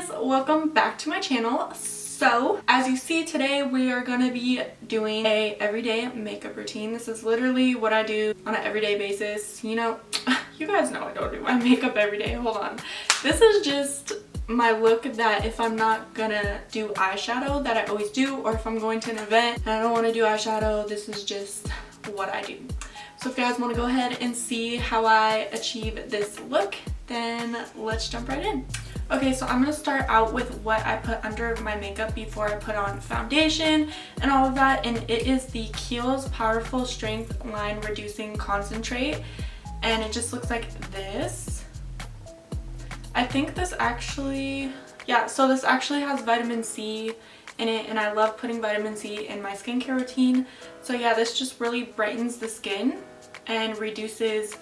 guys, welcome back to my channel. So as you see, today we are going to be doing a everyday makeup routine. This is literally what I do on an everyday basis. You know, you guys know I don't do my makeup every day. Hold on. This is just my look that if I'm not gonna do eyeshadow that I always do, or if I'm going to an event and I don't want to do eyeshadow, this is just what I do. So if you guys want to go ahead and see how I achieve this look, then let's jump right in. Okay, so I'm going to start out with what I put under my makeup before I put on foundation and all of that, and it is the Kiels Powerful Strength Line Reducing Concentrate, and it just looks like this. I think this actually, yeah, so this actually has vitamin C in it, and I love putting vitamin C in my skincare routine. So yeah, this just really brightens the skin and reduces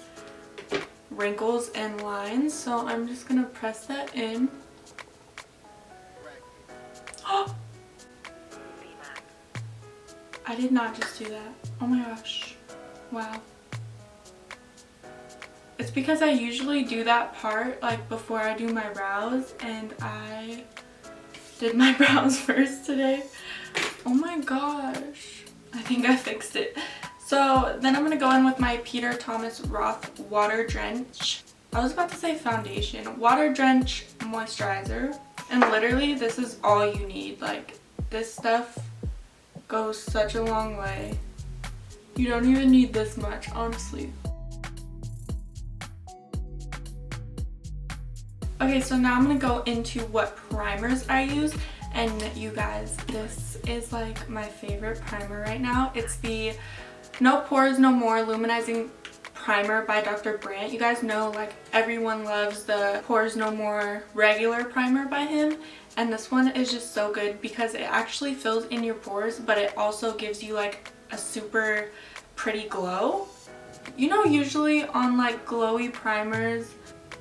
wrinkles and lines. So I'm just gonna press that in. Oh, I did not just do that. Oh my gosh, wow. It's because I usually do that part like before I do my brows, and I did my brows first today. Oh my gosh, I think I fixed it. So then I'm going to go in with my Peter Thomas Roth Water Drench. I was about to say foundation. Water Drench Moisturizer. And literally this is all you need. Like, this stuff goes such a long way. You don't even need this much, honestly. Okay, so now I'm going to go into what primers I use. And you guys, this is like my favorite primer right now. It's the No Pores No More Luminizing Primer by Dr. Brant. You guys know, like, everyone loves the Pores No More regular primer by him. And this one is just so good because it actually fills in your pores, but it also gives you like a super pretty glow. You know, usually on like glowy primers,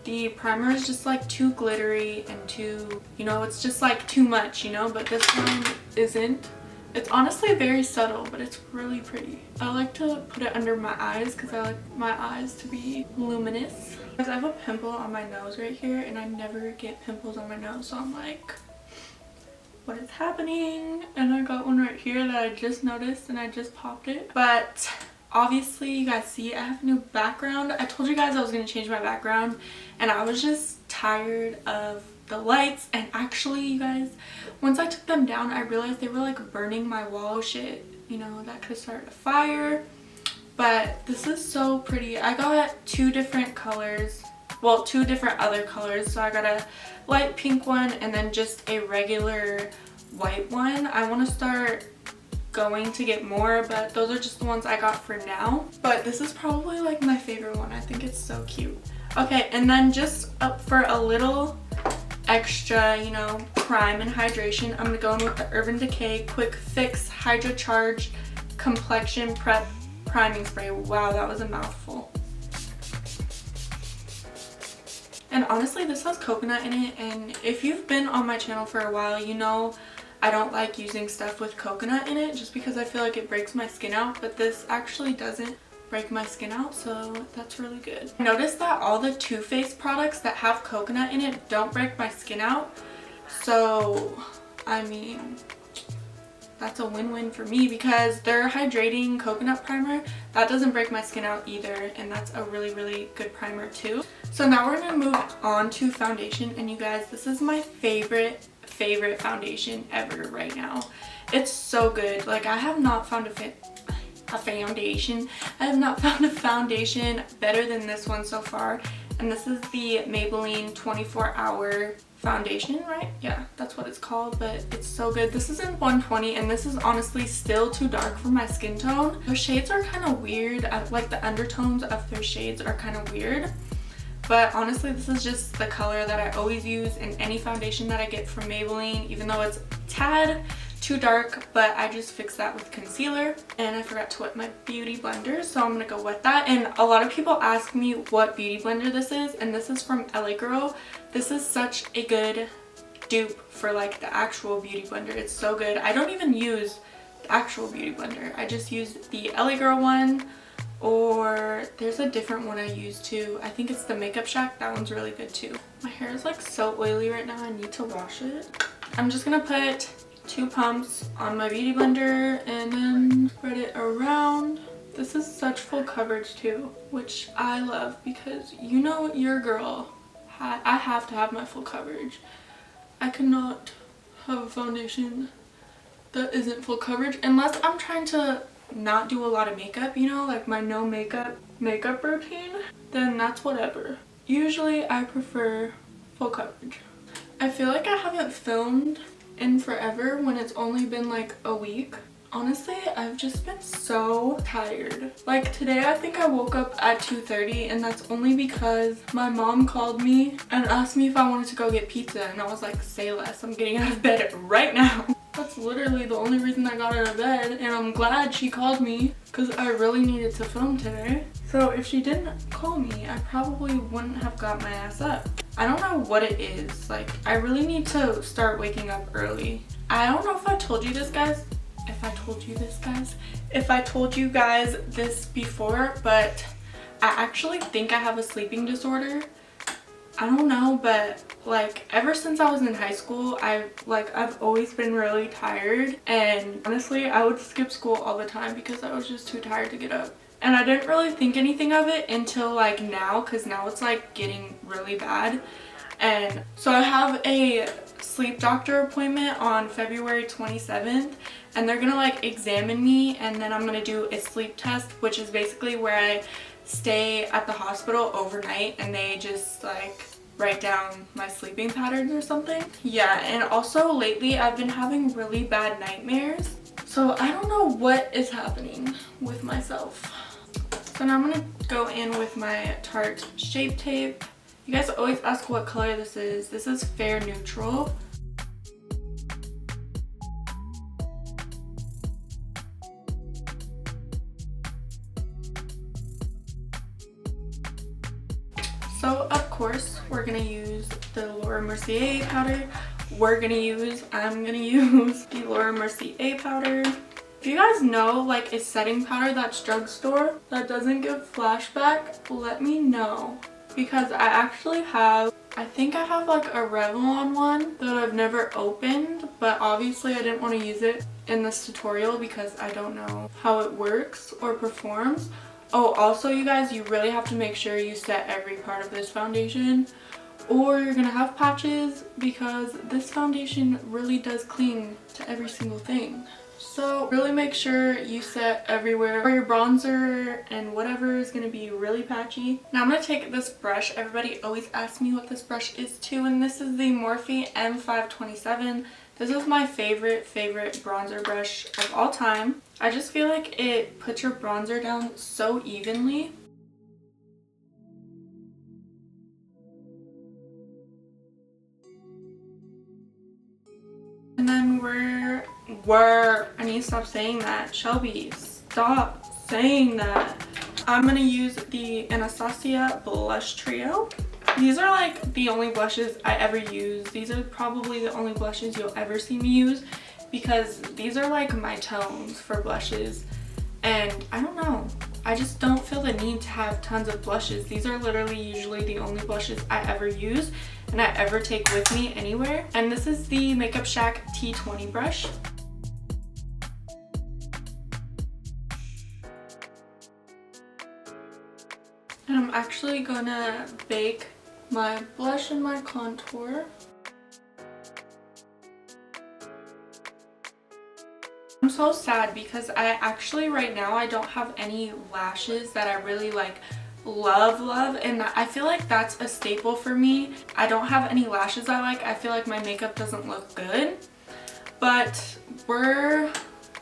the primer is just like too glittery and too, you know, it's just like too much, you know, but this one isn't. It's honestly very subtle, but it's really pretty. I like to put it under my eyes because I like my eyes to be luminous. Because I have a pimple on my nose right here, and I never get pimples on my nose, so I'm like, what is happening? And I got one right here that I just noticed and I just popped it. But obviously you guys see I have a new background. I told you guys I was going to change my background, and I was just tired of the lights. And actually, you guys, once I took them down, I realized they were like burning my wall shit. You know, that could start a fire. But this is so pretty. I got two different colors. Well, two different other colors. So I got a light pink one and then just a regular white one. I want to start going to get more, but those are just the ones I got for now. But this is probably like my favorite one. I think it's so cute. Okay, and then just up for a little extra, you know, prime and hydration, I'm gonna go in with the Urban Decay Quick Fix Hydra Charge Complexion Prep Priming Spray. Wow, that was a mouthful. And honestly, this has coconut in it, and if you've been on my channel for a while, you know I don't like using stuff with coconut in it just because I feel like it breaks my skin out, but this actually doesn't break my skin out, so that's really good. I noticed that all the Too Faced products that have coconut in it don't break my skin out, so I mean, that's a win-win for me because their hydrating coconut primer, that doesn't break my skin out either, and that's a really good primer too. So now we're gonna move on to foundation, and you guys, this is my favorite foundation ever right now. It's so good. Like, I have not found a foundation. I have not found a foundation better than this one so far, and this is the Maybelline 24-hour foundation, right? Yeah, that's what it's called, but it's so good. This is in 120, and this is honestly still too dark for my skin tone. Their shades are kind of weird. Like, the undertones of their shades are kind of weird, but honestly, this is just the color that I always use in any foundation that I get from Maybelline, even though it's a tad too dark, but I just fixed that with concealer. And I forgot to wet my beauty blender, so I'm gonna go wet that. And a lot of people ask me what beauty blender this is, and this is from LA Girl. This is such a good dupe for like the actual beauty blender. It's so good. I don't even use the actual beauty blender. I just use the LA Girl one or there's a different one I use too. I think it's the Makeup Shack. That one's really good too. My hair is like so oily right now. I need to wash it. I'm just gonna put 2 pumps on my beauty blender and then spread it around. This is such full coverage too, which I love because you know your girl, I have to have my full coverage. I cannot have a foundation that isn't full coverage unless I'm trying to not do a lot of makeup, you know, like my no makeup routine, then that's whatever. Usually I prefer full coverage. I feel like I haven't filmed in forever when it's only been like a week. Honestly, I've just been so tired. Like today I think I woke up at 2:30 and that's only because my mom called me and asked me if I wanted to go get pizza, and I was like, say less, I'm getting out of bed right now. That's literally the only reason I got out of bed, and I'm glad she called me because I really needed to film today. So if she didn't call me, I probably wouldn't have got my ass up. I don't know what it is. Like, I really need to start waking up early. I don't know if I told you this, guys. If I told you guys this before, but I actually think I have a sleeping disorder. I don't know, but like ever since I was in high school, I've always been really tired, and honestly I would skip school all the time because I was just too tired to get up. And I didn't really think anything of it until like now, because now it's like getting really bad. And so I have a sleep doctor appointment on February 27th, and they're gonna like examine me, and then I'm gonna do a sleep test, which is basically where I stay at the hospital overnight and they just like write down my sleeping patterns or something. Yeah, and also lately I've been having really bad nightmares, so I don't know what is happening with myself. So now I'm gonna go in with my Tarte Shape Tape. You guys always ask what color this is. This is Fair Neutral. So of course we're gonna use the Mercier powder. I'm gonna use the Mercier powder. If you guys know like a setting powder that's drugstore that doesn't give flashback, let me know. Because I actually have, I think I have like a Revlon one that I've never opened, but obviously I didn't want to use it in this tutorial because I don't know how it works or performs. Oh, also you guys, you really have to make sure you set every part of this foundation or you're gonna have patches, because this foundation really does cling to every single thing. So really make sure you set everywhere, or your bronzer and whatever is gonna be really patchy. Now I'm gonna take this brush. Everybody always asks me what this brush is too, and this is the Morphe M527. This is my favorite bronzer brush of all time. I just feel like it puts your bronzer down so evenly. And then I need to stop saying that. Shelby, stop saying that. I'm gonna use the Anastasia Blush Trio. These are like the only blushes I ever use. These are probably the only blushes you'll ever see me use, because these are like my tones for blushes. And I don't know, I just don't feel the need to have tons of blushes. These are literally usually the only blushes I ever use and I ever take with me anywhere. And this is the Makeup Shack T20 brush. And I'm actually gonna bake my blush and my contour. I'm so sad because I actually right now I don't have any lashes that I really like love, and I feel like that's a staple for me. I don't have any lashes I like. I feel like my makeup doesn't look good, but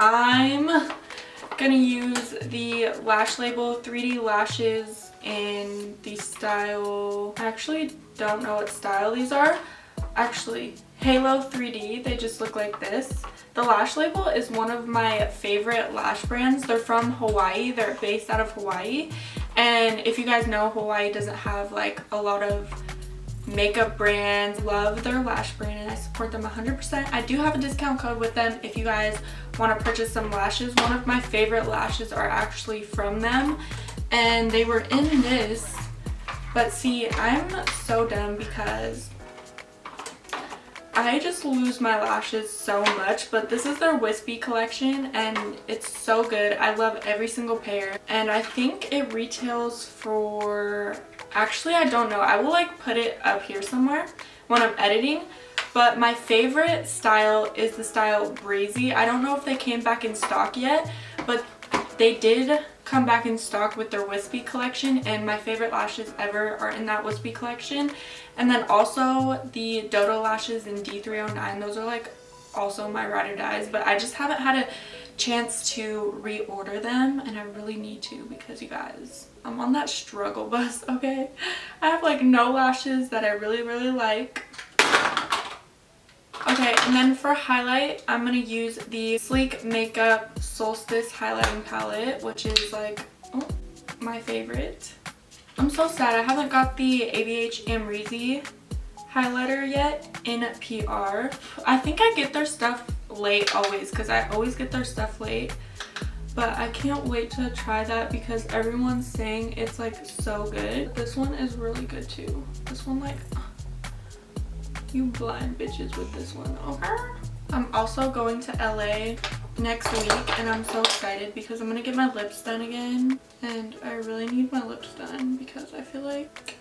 I'm gonna use the Lash Label 3D lashes in the style, I actually don't know what style these are. Actually, Halo 3D, they just look like this. The Lash Label is one of my favorite lash brands. They're from Hawaii. They're based out of Hawaii. And if you guys know, Hawaii doesn't have like a lot of makeup brands. Love their lash brand and I support them 100%. I do have a discount code with them if you guys want to purchase some lashes. One of my favorite lashes are actually from them and they were in this. But see, I'm so dumb because I just lose my lashes so much, but this is their wispy collection and it's so good. I love every single pair and I think it retails for, actually I don't know, I will like put it up here somewhere when I'm editing, but my favorite style is the style Breezy. I don't know if they came back in stock yet, but they did come back in stock with their wispy collection and my favorite lashes ever are in that wispy collection. And then also the Dodo lashes in D309, those are like also my ride or dies, but I just haven't had a chance to reorder them and I really need to because you guys, I'm on that struggle bus, okay? I have like no lashes that I really like. Okay, and then for highlight, I'm going to use the Sleek Makeup Solstice Highlighting Palette, which is like, oh, my favorite. I'm so sad I haven't got the ABH Amrezy highlighter yet in PR. I think I get their stuff late always because I always get their stuff late. But I can't wait to try that because everyone's saying it's like so good. This one is really good too. This one like... you blind bitches with this one, okay? I'm also going to LA next week and I'm so excited because I'm gonna get my lips done again and I really need my lips done because I feel like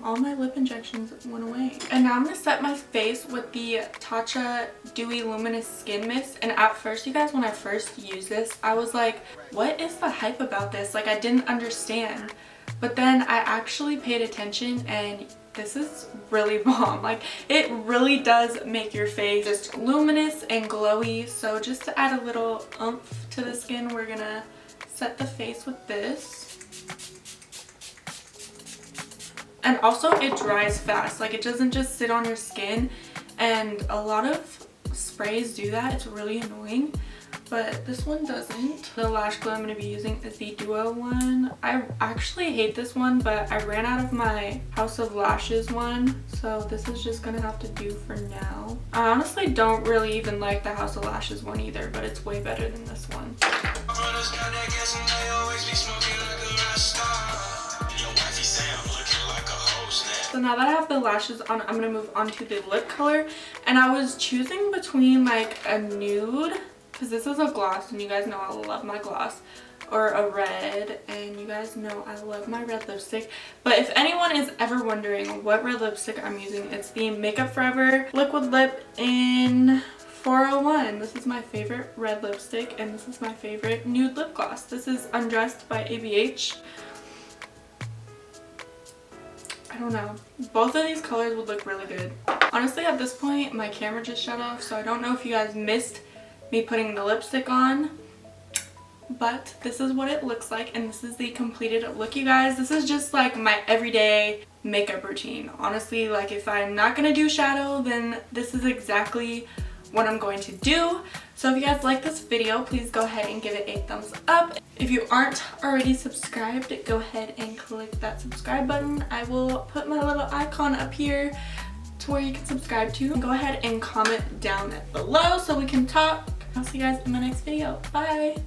all my lip injections went away. And now I'm gonna set my face with the Tatcha Dewy Luminous Skin Mist. And at first, you guys, when I first used this, I was like, what is the hype about this? Like, I didn't understand. But then I actually paid attention and this is really bomb. Like, it really does make your face just luminous and glowy. So just to add a little oomph to the skin, we're gonna set the face with this. And also it dries fast. Like, it doesn't just sit on your skin, and a lot of sprays do that. It's really annoying. But this one doesn't. The lash glue I'm going to be using is the Duo one. I actually hate this one, but I ran out of my House of Lashes one, so this is just going to have to do for now. I honestly don't really even like the House of Lashes one either, but it's way better than this one. So now that I have the lashes on, I'm going to move on to the lip color. And I was choosing between like a nude, because this is a gloss and you guys know I love my gloss, or a red, and you guys know I love my red lipstick. But if anyone is ever wondering what red lipstick I'm using, it's the Makeup Forever Liquid Lip in 401. This is my favorite red lipstick and this is my favorite nude lip gloss. This is Undressed by ABH. I don't know. Both of these colors would look really good. Honestly, at this point, my camera just shut off, so I don't know if you guys missed me putting the lipstick on, but this is what it looks like and this is the completed look, you guys. This is just like my everyday makeup routine. Honestly, like if I'm not gonna do shadow, then this is exactly what I'm going to do. So if you guys like this video, please go ahead and give it a thumbs up. If you aren't already subscribed, go ahead and click that subscribe button. I will put my little icon up here to where you can subscribe to. Go ahead and comment down below so we can talk. I'll see you guys in my next video. Bye!